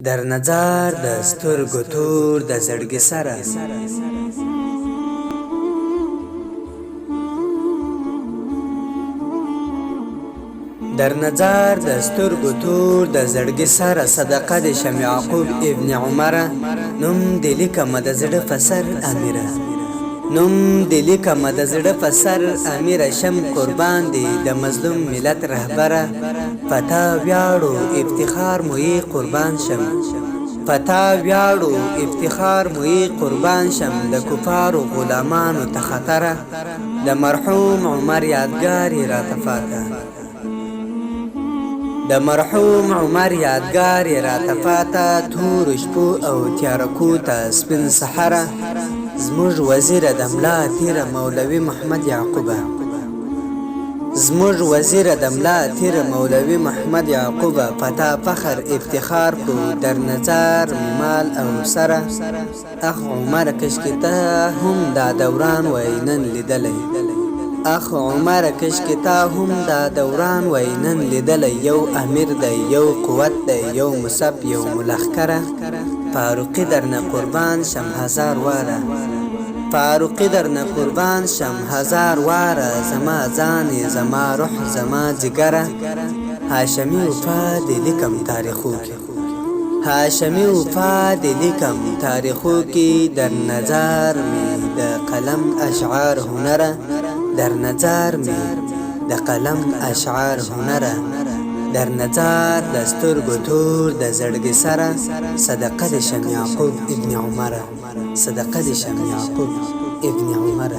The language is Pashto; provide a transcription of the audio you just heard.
در نظر د سترګو تور د زړګي سره در نظر د سترګو تور د زړګي سره صدقه د شم یعقوب ابن عمر نوم د لیکم د زړه فسر امیره نوم د لیکم د زړه فسر امیره شم قربان دی د مظلوم ملت رهبره فتا ویاړو افتخار مو قربان شم فتا ویاړو افتخار مو قربان شم د کفارو غلامانو ته خطره د مرحوم عمر یادګار راته فاته د مرحوم عمر یادګار راته فاته تور شپو او تیارکو ته سپین سحره زموږ وزیر د ملا تیر مولوي محمد یعقوبه زموږ وزیر د ملا تیر مولوي محمد یعقوبه فتا فخر افتخار کو در نظر مال او سره اخ عمر کشکته هم دا دوران وینن لیدلی اخ عمر کشکتا هم دا دوران وینن لیدلی یو امیر دی یو قوت دی یو مصب یو ملخکره فاروقی درنه قربان شم هزار واره فاروقی درنه قربان شم هزار واره زما ځانې زما روح زما جګره هاشمی وفا دی لیکم تاریخو کې هاشمی وفا دی لیکم تاریخو کې در نظر می د قلم اشعار هنره در نظر می د قلم اشعار هنره در نظر د سترګو تور د زړګي سره صدقه د شم یعقوب ابن عمر صدقه د شم یعقوب ابن عمر